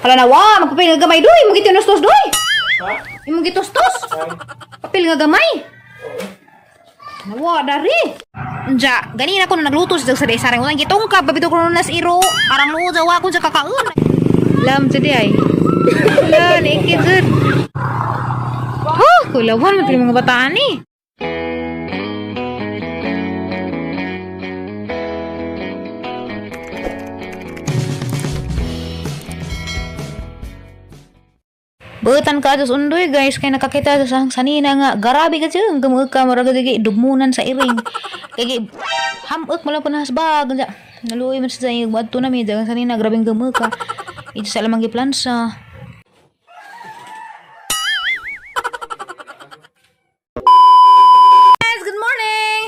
Hala na wa, magpapil nga gamay doy, mo gitinustos doy. Ha? Imong gitustos. Papil nga gamay. Nawa dari. Unja, ganina ko na nagluto sa sarang ulang gitong ka babito ko na iro. Arang luo jawa ko sa kakaon. Lam jadi ay. Wala, naked good. Oh, kulawan mo mga bataan ni. Butan ka atas undoy guys kay nakakita sa sanina nga garabi ka siya gamug ka maraga digi dugmunan sa iring kay hamuk mo lang panasbag nga naluoy man sa yung adto na mi dagang sanina grabing gamug ka ito sa lamang giplansa. Guys, good morning.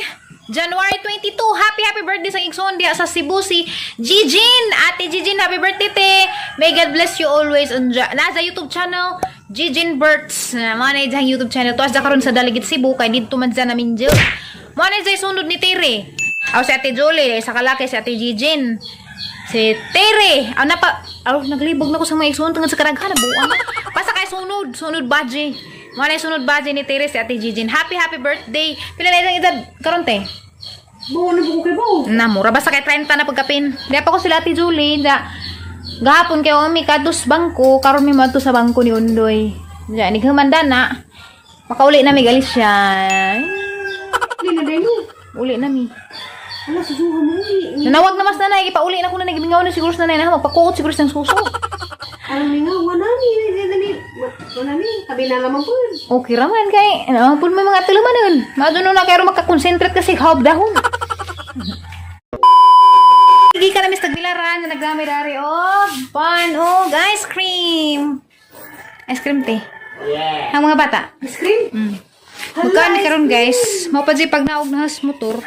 January 22, happy birthday sa igsoon diha sa Cebu si Gigin. Ate Gigin, happy birthday te. May God bless you always. Nasa YouTube channel Gigin Berts. Mga na YouTube channel. Tuwas na karon sa Daligit Cebu. Kaya dito man dyan namin dyan. Mga na dyan sunod ni Tere. Aw si Ate Jolie. Sa kalaki si Ate Gigin. Si Tere. Naglibog na ko sa mga igsoon. Tungod sa karaghan. Buwan. Pasa kay sunod. Sunod badge. Mga na sunod badge ni Tere si Ate Gigin. Happy birthday. Pila na isang edad karon te? Buo na buko kay buo. Namura basta kay 30 na pagkapin. Di pa ko sila Ate Julie. Gahapon kay Omi kadus bangko. Karon mi madto sa bangko ni Undoy. Diya ni humanda na. Makauli na mi galis siya. Uli na dai ni. Uli na mi. Ala susuha mo ni. Nanawag na mas nanay ipauli na ko na nagimingaw na siguro sa nanay na magpakuot siguro sa suso. Alam ni nga wala ni dali. Wala ni. Sabi na lamang po. Okay raman kay pun may mga tulumanon. Maduno na kayo makakonsentrate kasi hawb dahon. Hindi ka na Mr. Gilaran na nagdami dari pan ice cream. Ice cream te. Yeah. Ang mga bata. Ice cream? Magkano karon guys? Mao pa di pag naog na sa motor.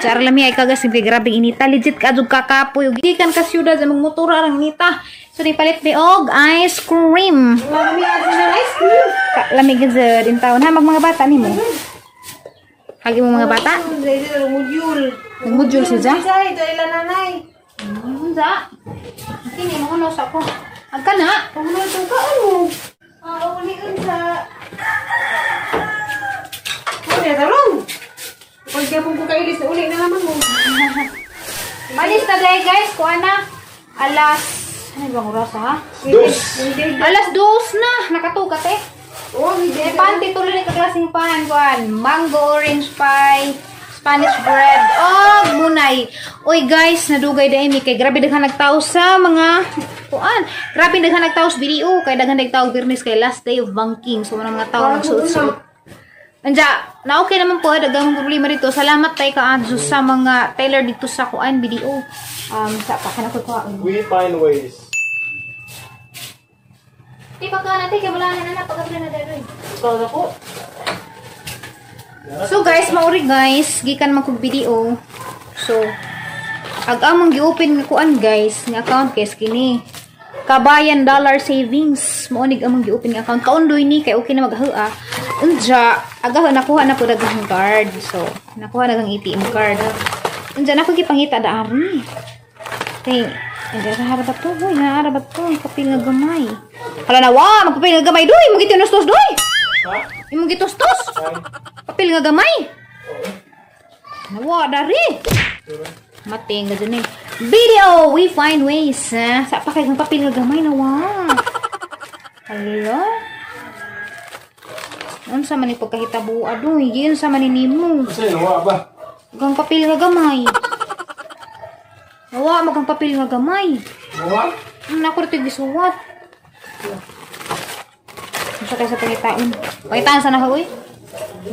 Char lami ay kagas simple grabe inita legit ka jud kakapoy ug gikan ka syudad sa mga motor arang inita. So di palit di og ice cream. Wala mi na ice cream. Lami gazed in taon ha mga bata nimo. Hagi mo mga bata. Dai dai module. Nagmodule si Ja. Dai dai la nanay. Ja. Kini mo no sa ko. Agka na. Ano to ka ano? Uli unsa. Uli darong. Pag yapon ko kay na uli na naman mo. Malis na dai guys, kuha na. Alas ano bang oras ha? Dos. Alas 2 na. Nakatukat eh. Oh, hindi. Panty tuloy na kaklaseng pan, kuan. Mango, orange pie, Spanish bread, munay. Oy guys, nadugay dahil mi kay grabe daghan nagtao sa mga kuan. Grabe daghan nagtao sa video kay daghan nagtao Birnis kay last day of banking. So mga tao nagsuot-suot. Anja, na okay naman po, dagang problema dito. Salamat tay kaadyo sa mga tailor dito sa kuan video. Sa pakan ako kuan. We find ways. Di pa ka natin, kaya wala na pagkabla na daloy. Para ko. So guys, mauri guys, gikan man kog video. So, among gi-open nga kuan guys, nga account guys kini. Kabayan Dollar Savings. Mo nig among gi-open nga account. Kaundoy ni kay okay na maghua. Unja, nakuha na po dagang card. So, nakuha na dagang ATM card. Unja na ko gipangita da ari. Kay harabat to, boy, harabat to, kapil nga gamay. Hala na wa, magpapil nga gamay doy, mo gitinustos doy. Ha? Imong gitustos. Papil nga gamay. Nawa dari. Mating ka dyan eh. Video! We find ways. Sa pa kayo ng papil nga gamay nawa. Hala. Ano sa man ipagkahitabo? Adoy, yun sa maninimo. Kasi nawa ba? Gang papil nga gamay. Nawa, magang papil nga gamay. Nawa? Naku, ito yung gisuwat. Masa kayo sa pangitain. Pangitain sana ka, uy.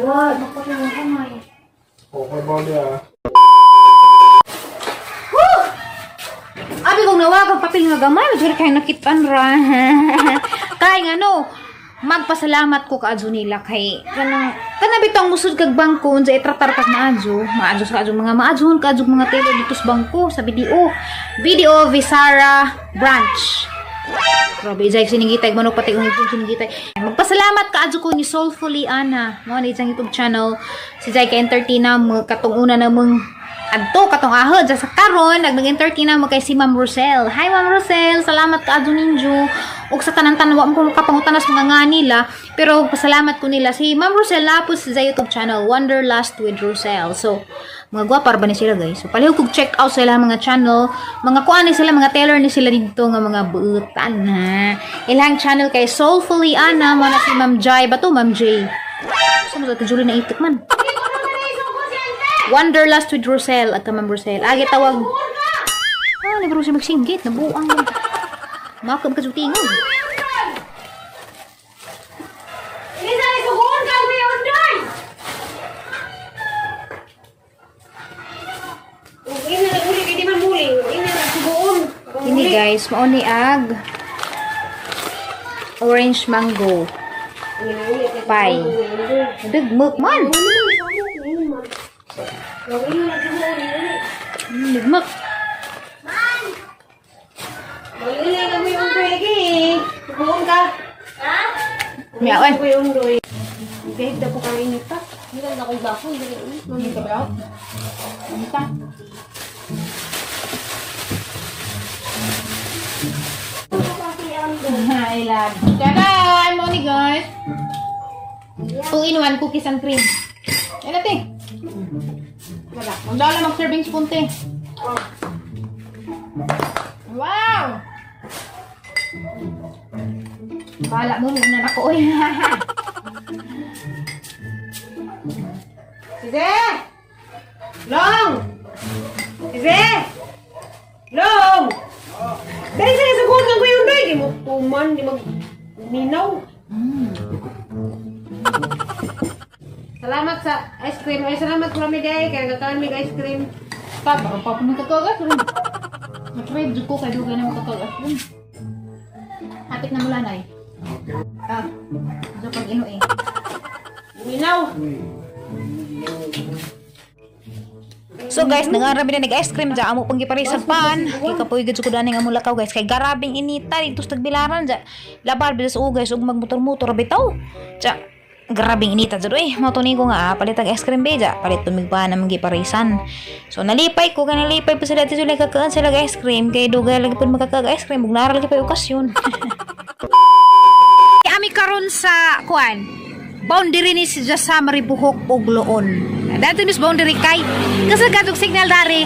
Wala, magpapil nga gamay. Okay ba niya? Abi kong nawagang papel nga gamay, medyo kayo nakitaan ra. Kaya nga no, magpasalamat ko kaadyo nila kay kanang bitong musud kag bangko unsa itratar kag maadyo sa adyo mga maadyon kaadyo mga tailor dito sa bangko sa video Visara branch. Grabe jay siningitay manok pati kung siningitay. Magpasalamat kaadyo ko ni Soulfully Ana. Mo ni isang YouTube channel si Jay ka entertain na katong una namong adto katong ahod sa karon nag-entertain na mo kay si Ma'am Rosel. Hi Ma'am Rosel, salamat ka adto ninyo. Ug sa tanan tanwa mo kapangutanas mga nga nila, pero pasalamat ko nila si Ma'am Rosel napos sa YouTube channel Wanderlust with Rosel. So mga gwapar ba ni sila guys. So palihog kog check out sila mga channel, mga kuan ni sila mga tailor ni sila dito nga mga buutan ha. Ilang channel kay Soulfully Ana mo na si Ma'am Jai ba to Ma'am Jay. Sa mo sa Julie na itik man. Wanderlust with Rosel at Ma'am Rosel. Agi tawag. Ah, ni Rosel magsinggit, nabuang. Makam ka jutingon. Ini guys, mao ni ag orange mango pie. Dugmuk man. Dugmuk. Miawan. Behig na po kami nito. Hindi lang ako bako. Hindi ka ba? Nita. I love. Tada! Mo ni guys. 2-in-1 cookies and cream. Yan natin. Wala. Ang dala mag-serving spoon te. Wow! Bala mo na ako. Uy. Sige! Long! Sige! Long! Dahil sa isagot lang ko yung day. Di mo tuman, di mag-ninaw. Salamat sa ice cream. Ay, salamat po kami day. Kaya nagkakaan may ice cream. Pag, baka pa pumunta ko agad. Mag-trade ko kay Dugay na makatag. Hapit na mula na eh. Ah, so pag ino eh. Ninaw. So guys, nangarabi na nag-ice cream dyan. Amo pang giparisag pan. Kaya kapoy gad ko dani nga mula ka guys. Kay garabing inita dito sa tagbilaran dyan. Labar bilas o guys. Ug magmotor-motor bitaw. Dyan. Garabing inita dyan. Uy, matuni ko nga. Palit ang ice cream be dyan. Palit tumigpahan na magiparisan. So nalipay ko. Kaya nalipay pa sila dito. Kakaan sila ice cream. Kaya dugay lagi pa makakag-ice cream. Ug naral lagi pa yung okasyon. Kami karon sa kuan. Boundary ni si sa Maribuhok og Loon. Dato ni boundary kay kasi kadtong signal dari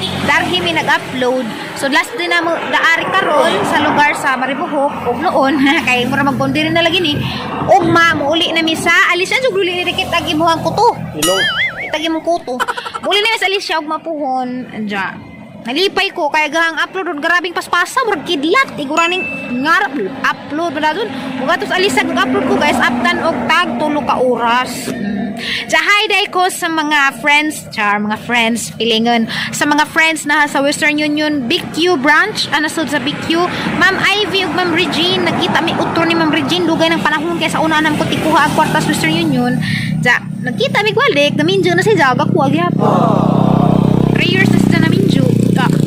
mi nag-upload. So last din na mo daari karon sa lugar sa Maribuhok og Loon kay mura mag-boundary na lagi ni. Ugma muuli na mi sa alisan jud uli ni dikit agi mo ang kuto. Ilong. Itagi mong kuto. Muuli na mi sa alisya og mapuhon anja. Nalipay ko kaya gang upload og grabing paspasa murag kidlat iguraning ngarap upload bala dun muga tos alisag og upload ko guys aptan og tag 3 ka oras. Sa hi day ko sa mga friends mga friends pilingon sa mga friends na sa Western Union BQ branch anasod sa BQ Ma'am Ivy ug Ma'am Regine nakita mi utro ni Ma'am Regine dugay ng panahon kay sa una nang ko tikuha ang kwarta sa Western Union ja nakita mi gwalik naminjo na si Jaga ko agyapon 3 years na siya naminjo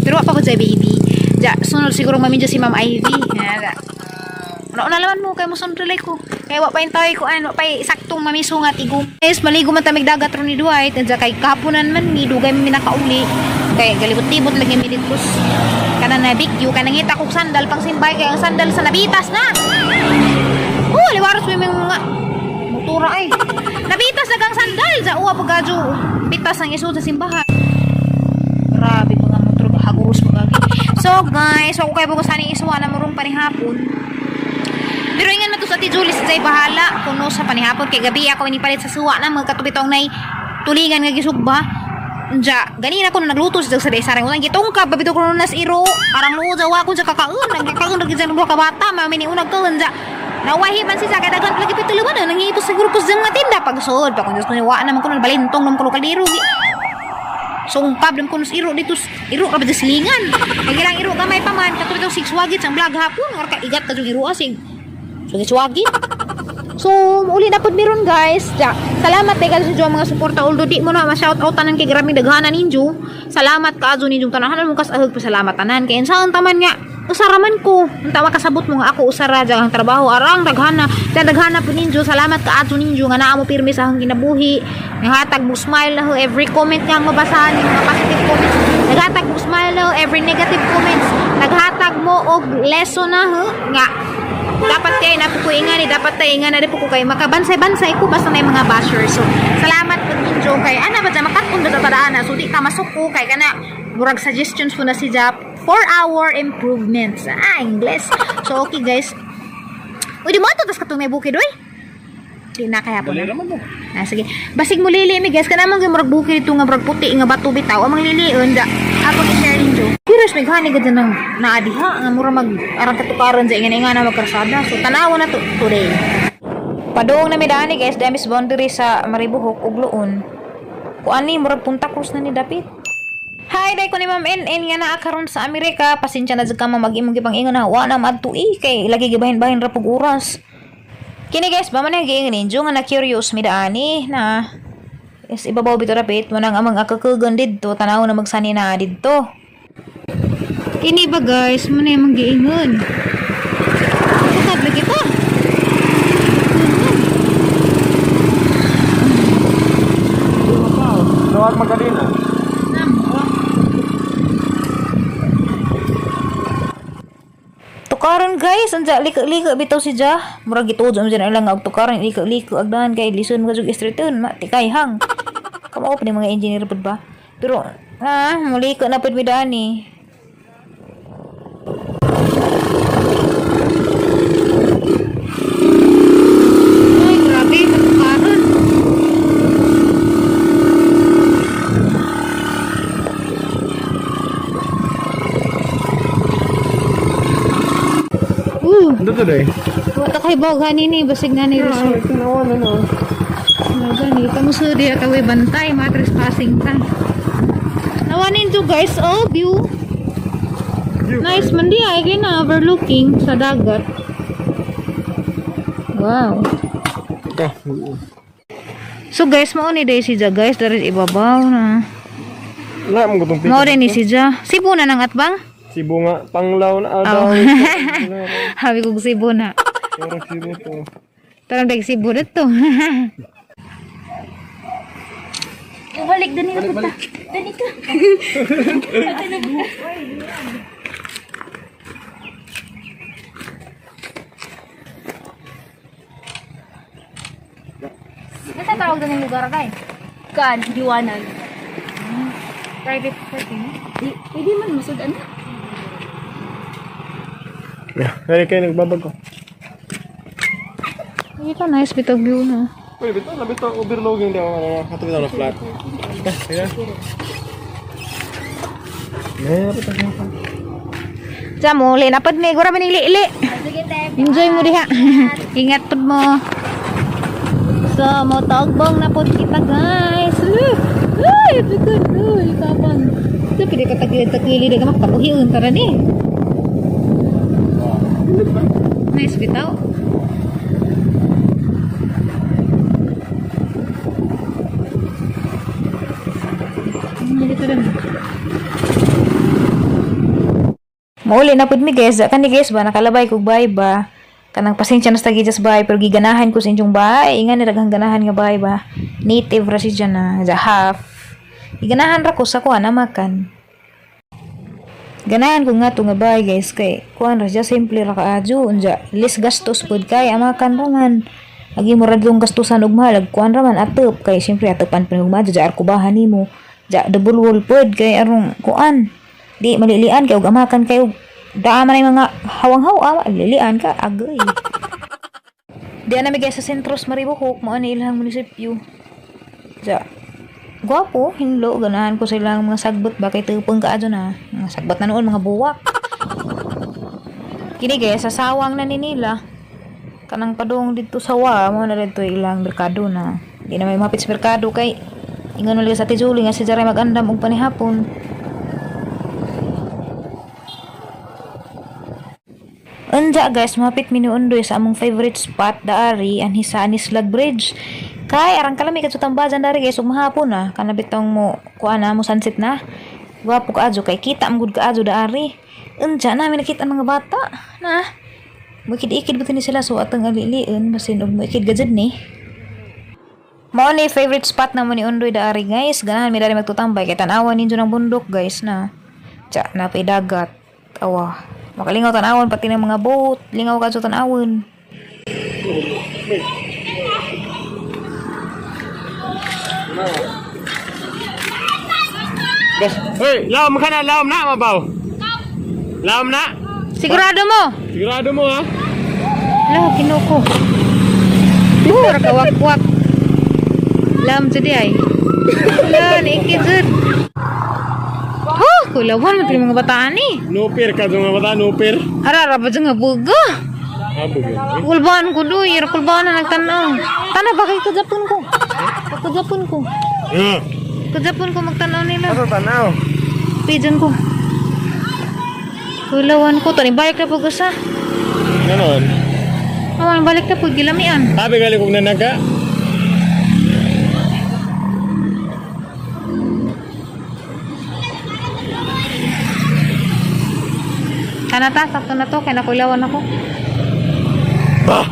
pero pa ko sa baby. Ja, sunod siguro maminjo si Ma'am Ivy. Ja. Ano na laman mo kay mo sunod ko. Kay wa pa intay ko ano pa saktong mamisungat igum. Guys, maligo man ta dagat ron ni Dwight. Ja kay kapunan man ni dugay mi nakauli. Kay galibot-tibot lagi mi dito. Kana na big you kanang ngita kog sandal pang simbay kay ang sandal sa nabitas na. Oh, liwaros mi mga motora ay. Nabitas na kang sandal sa uwa paggadyo. Bitas ang isud sa simbahan. Grabe mga motor hagurus pagagi. So guys, ako kayo bago sana isuwa na morong panihapon. Pero ingan man to sa Julie sa bahala kuno sa panihapon kay gabi ako inipalit sa suwa na mga katubitong nay tulingan nga gisugba. Anja, ganina ko na nagluto sa sarang unang gitong ka babito ko nas iro. Arang luo jawa ko sa kakaon, nagkakaon lagi sa ka bata, mami ni unag ka anja. Nawahi man si sa kadagan lagi pituluban nang ito siguro ko sa mga tinda pagsuod pa kun wa naman ko balintong nam ko kaliro. So, ang problem ko nus iro dito, iro ka ba silingan? Nagilang iro ka may paman, katulad itong 6 wagit sa vlog hapon, or ka igat ka yung iro asig. So, 6 wagit. So, uli na po meron guys. Ja, salamat sa mga suporta. Although di mo na ma-shoutout tanan kay graming daghanan ninyo. Salamat ka ajo ninyong tanahan mo kas ahog pasalamat tanan. Kaya saan taman nga, usaraman ko. Unta makasabot mo nga ako usara ang trabaho arang daghana. Daghana po ninyo. Salamat ka ajo ninyo nga naa mo pirmi sa akong kinabuhi. Nanghatag mo smile na ho every comment nga mabasahan yung mga positive comments every negative comments naghatag mo og lesson na nga dapat kay napukuingan ni dapat taingan na di po ko kay makabansay-bansay ko basta na yung mga bashers. So salamat po ninyo kay ana ba makatun sa tadaan so di ka masuko kay kana murag suggestions po na si Jap for our improvements. English. So okay guys. Uy di mo to tas katong may bukid oy. Di na kaya po na. Sige. Basig mo lili mi guys kanamang gyud murag bukid dito nga murag puti nga bato bitaw amang lilion da ako ni share ninyo. Curious may gani gud nang naadiha nga mura mag arang katukaran sa ingani nga na magkarsada. So tanaw na to today. Padung na mi dani guys damis boundary sa Maribohok ug Luon. Kuani murag Punta Cruz na ni dapit. Hi, day ko ni Ma'am NN nga naa karon sa Amerika. Pasensya na jud ka mag-imong gipang-ingon na wa na madtui kay lagi gibahin-bahin ra pug oras. Kini guys, ba man ang giingin ninyo nga na curious mi daani na is ibabaw bito rapit mo nang amang akakugon didto tanaw na magsani na didto. Kini ba guys, mo na yung giingon. Sakad lagi pa. Tawag Magdalena. Tukaran guys, anja liko-liko bitaw si Ja. Murag gituod sa mga lang og tukaran liko-liko agdahan kay lison mo jud straighten matikay hang. Kamao pa ni mga engineer pud ba. Pero muliko na pud bidaan ni. Ay, grabe tukaran. Ano to day? Wata kay bawag ni basig na ni resort. Tinawa na. Gani, kamusta dia kaway bantay, mga trespassing ta. Nawanin to guys, oh, view. Nice man di ay kay na overlooking sa dagat. Wow. So guys, mao ni day si Ja guys, dari ibabaw na. Wala mo gutong Mao din ni si Ja. Cebu na nang atbang? Sibo nga panglaw na Oh. adaw. Habi ko Cebu na. Pero sibo to. Tarang dag Cebu dito. Balik din nila punta. Dali ka. Nasa tawag din yung lugar kay? Kan, diwanan. Private parking. Di, pwede man masudan na. Kaya kayo nagbabago. Ito nice bitog view na. Uy, bito overlogging daw katong na flat. Ayan. Bito ka. Jamo, napad ni gura man ili-ili. Sige, te. Enjoy mo diha. Ingat pud mo. So, mo tagbong na pud kita, guys. Look. Ay, bigod. Uy, kapan. Ito, pwede ka tagili ka makapuhiun tara ni. Nice bitaw. Dito rin. Mauli na pud mi guys, kani guys ba nakalabay kog bahay ba. Kanang pasensya na sa just bahay pero giganahan ko sa inyong bahay. Ingan ni daghang ganahan nga bahay ba. Native ra si dyan na, half. Giganahan ra ko sa kuha na makan. Ganahan ko nga to nga bahay guys kay kuan ra siya simple ra kaadyo unja less gastos pud kay amakan ra man. Agi mo ra yung gastusan og mahal kuan ra man atop kay siyempre atopan pa og madyo jar kubahan nimo. Ja double wall pud kay arong kuan. Di malilian kay og amakan kay og daan man mga hawang-hawa malilian ka agay. Di na mi guys sa sentros Maribohok mo ani ilang munisipyo. Ja gwapo, hinlo, ganahan ko sa ilang mga sagbot ba kay tupong kaadyo na. Mga sagbot na noon, mga buwak. Kini guys, sa sawang na ni nila. Kanang padung dito sa wa, mo na dito ilang merkado na. Di na may mapit sa merkado kay ingon nila sa tijuli nga si Jaray magandam og panihapon. Anja guys, mapit minuundoy sa among favorite spot daari anhi sa Anislag Bridge. Kay arang kalami kadto tambajan dari guys ug mahapon na kana bitong mo kuan na mo sunset na. Gwapo kaadyo kay kita am gud kaadyo daari. Anja namin nakita ang mga bata na. Makid-ikid buti ni sila so atang aliliin basin og makid gajud ni. Mao ni favorite spot na mo ni undoy daari guys. Ganahan mi dari magtutambay kay tan-awan ninyo ng bundok guys na. Tsa, napay dagat. Awa. Makalingaw tanawon pati ng mga boat. Lingaw ka sa tanawon. Hey, laom ka na, laom na, mabaw. Laom na. Sigurado mo? Sigurado mo ha? Lah, kinuko. Pura kawak-wak. Lam jadi ay. Lah, naikid jud. Kulawan mo mga bataan ni. Nupir ka dong nga bata, nupir. Arara ba nga buga? Abo gyud. Kulbaan ko do, ir kulbaan na nagtanaw. Tana ba kay kajapon ko? Kajapon ko. Yeah. Kajapon ko magtanaw nila. Ano tanaw? Pigeon ko. Kulawan ko, tani balik na po gusa. Ganon. Awan, balik na po, gilamian. Sabi gali kog nanaga. Kana ta, sakto na to, kaya nakulawan ako. Bah.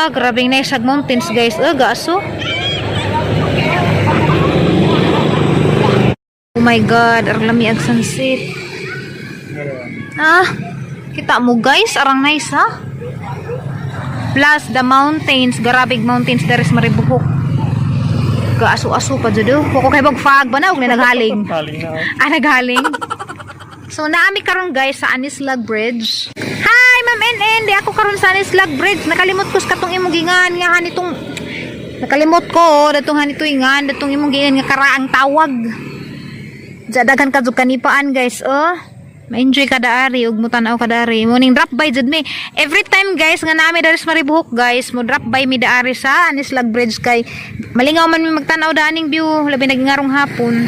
Grabing Naisag Mountains guys. Gaso. Oh my god, arang lami ag sunset. Kita mo guys, arang nice ha. Plus the mountains, Garabig Mountains there is Maribuhok. Gaaso-aso pa judo. Kuko kay bagfag ba na og naghaling. Haling na. Naghaling. So naami karon guys sa Anislag Bridge. Hi Ma'am NN, di ako karon sa Anislag Bridge. Nakalimot ko sa katong imong gingan nga hanitong nakalimot ko datong hanito ingan datong imong gingan nga karaang tawag. Daghan ka jud kanipaan guys, ma-enjoy kada ari ug mo tan-aw kada ari. Morning drop by jud mi. Every time guys nga nami dari sa Maribuhok guys, mo drop by mi daari sa Anislag Bridge kay malingaw man mi magtan-aw daaning view labi nagingarong hapon.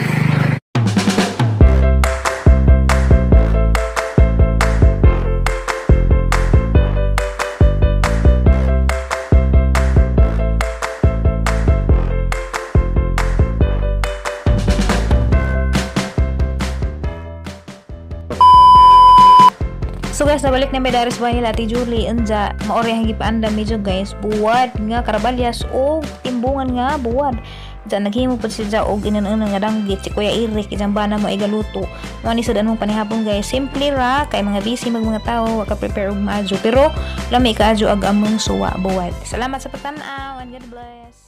So guys, nabalik na may daris ba nila Ate Julie anja maori ang gipaanda medyo guys buwad nga karabalyas o timbungan nga buwad. Diyan naghimo pud siya og inanang nga danggit si Kuya Eric ijang bana mo igaluto. Mao ni sudan mong panihapon guys. Simple ra kay mga busy mga tao wa ka prepare og maajo pero lami ka adyo ag among suwa buwad. Salamat sa pagtan-aw and God bless.